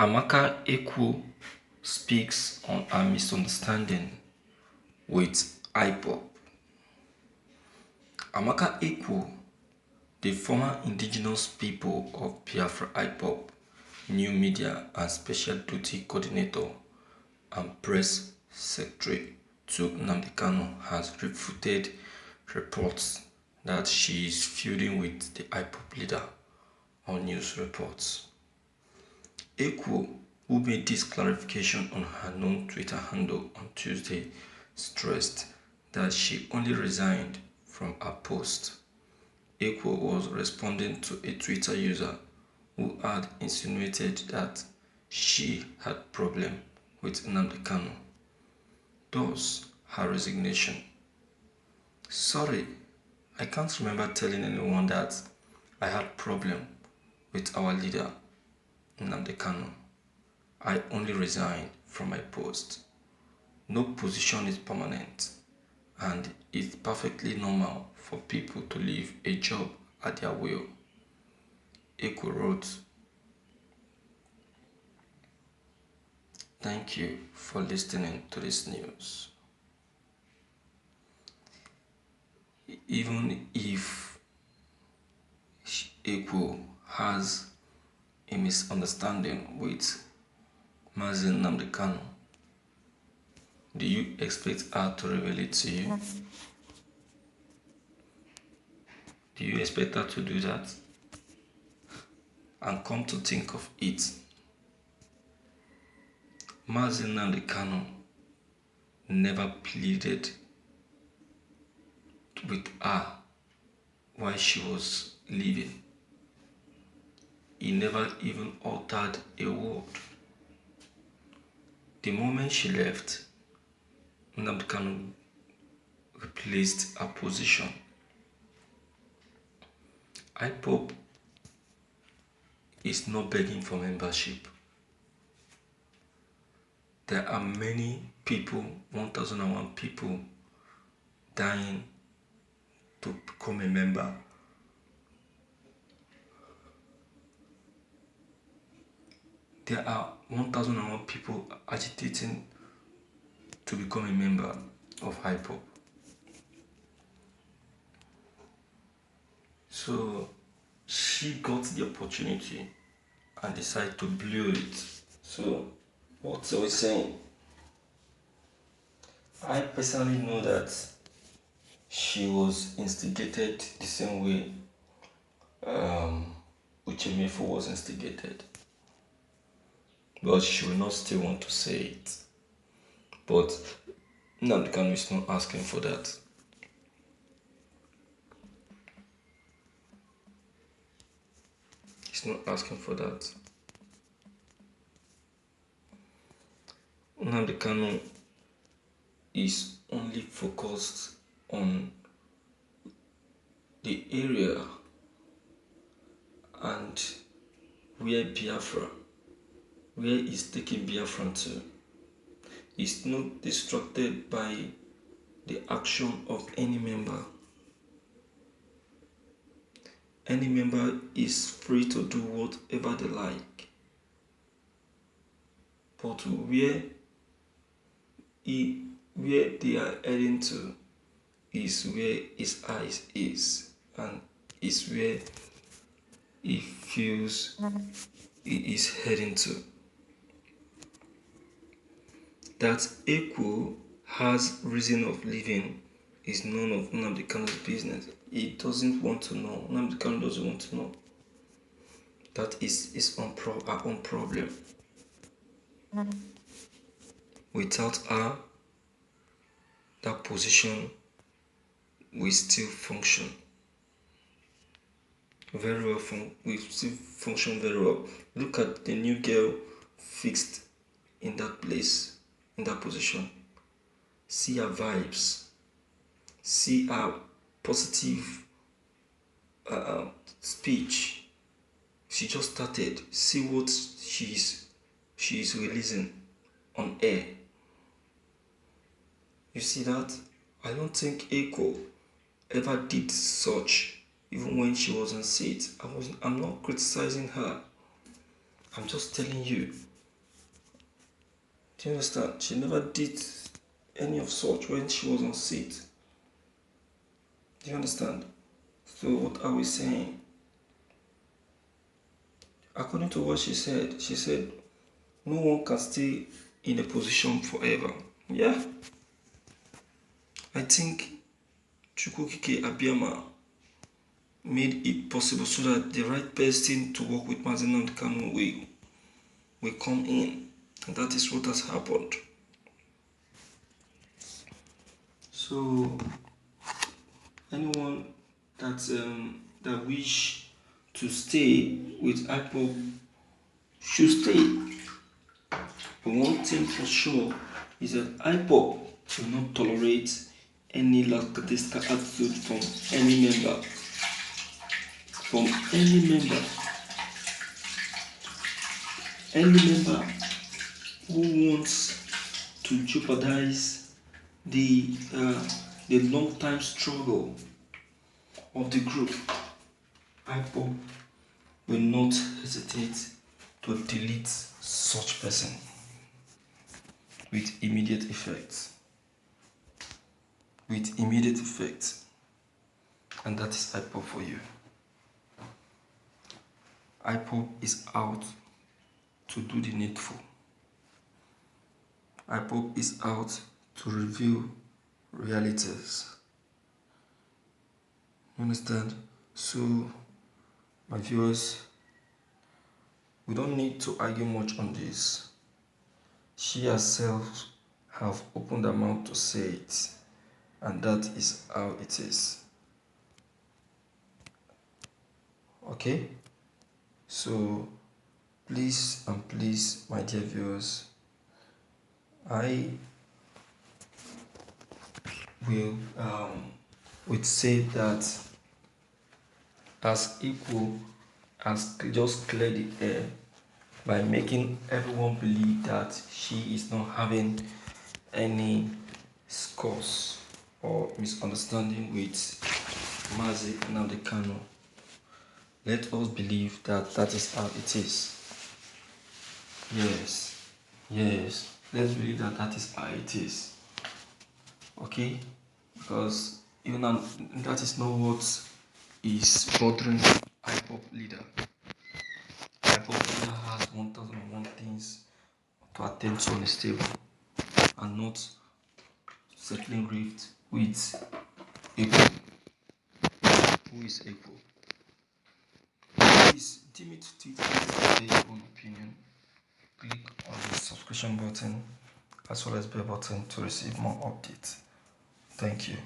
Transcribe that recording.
Amaka Ekwo speaks on her misunderstanding with IPOP. Amaka Ekwo, the former indigenous people of Biafra IPOP, new media and special duty coordinator and press secretary to Nnamdi Kanu, has refuted reports that she is feuding with the IPOP leader on news reports. Ekwo, who made this clarification on her known Twitter handle on Tuesday, stressed that she only resigned from her post. Ekwo was responding to a Twitter user who had insinuated that she had problem with Nnamdi Kanu. Thus, her resignation. Sorry, I can't remember telling anyone that I had problem with our leader, Nnamdi Kanu. I only resigned from my post. No position is permanent, and it's perfectly normal for people to leave a job at their will. Ekwo wrote, "Thank you for listening to this news. Even if Ekwo has a misunderstanding with Mazi Nnamdi Kanu, do you expect her to reveal it to you? Do you expect her to do that? And come to think of it, Mazi Nnamdi Kanu never pleaded with her while she was leaving. He never even uttered a word. The moment she left, Nnamdi Kanu replaced her position. IPOP is not begging for membership. There are many people, 1001 people, dying to become a member. There are 1001 people agitating to become a member of IPOP. So she got the opportunity and decided to blow it. So what are we saying? I personally know that she was instigated the same way Uchemefo was instigated. But she will not still want to say it. But Nnamdi Kanu is not asking for that. He's not asking for that. Nnamdi Kanu is only focused on the area and where he's taking Biafra to. He's not distracted by the action of any member. Any member is free to do whatever they like. But where they are heading to is where his eyes is, and is where he feels he is heading to. That Ekwo has reason of living is none of Nnamdi Kanu's business. He doesn't want to know. Nnamdi Kanu doesn't want to know. That is his own problem. Without her, that position will still function very well. Will still function very well. Look at the new girl fixed in that place, in that position. See her vibes. See her positive speech. She just started. See what she's releasing on air. You see that? I don't think Ekwo ever did such, even when she was on seat. I'm not criticizing her. I'm just telling you Do you understand? She never did any of such when she was on seat. Do you understand? So what are we saying? According to what she said, no one can stay in a position forever. Yeah. I think Chukwukike Abiyama made it possible so that the right person to work with Mazi Nnamdi Kanu will come in. And that is what has happened. So anyone that wish to stay with IPOB should stay. But one thing for sure is that IPOB will not tolerate any lackadaisical attitude from any member. From any member. Any member who wants to jeopardize the long-time struggle of the group, IPOB will not hesitate to delete such person with immediate effect. With immediate effect. And that is IPOB for you. IPOB is out to do the needful. IPOB is out to reveal realities. You understand? So, my viewers, we don't need to argue much on this. She herself have opened her mouth to say it, and that is how it is. Okay? So, please and please, my dear viewers, I would say that as equal as just clear the air by making everyone believe that she is not having any scores or misunderstanding with Mazi Nnamdi Kanu. Let us believe that that is how it is. Yes. Let's believe that that is how it is. Okay? Because even that is not what is bothering IPOB leader. IPOB leader has 1001 things to attend to on his table and not settling rift with April. Who is April? Please deem it to your own opinion. Click on the subscription button as well as bell button to receive more updates. Thank you.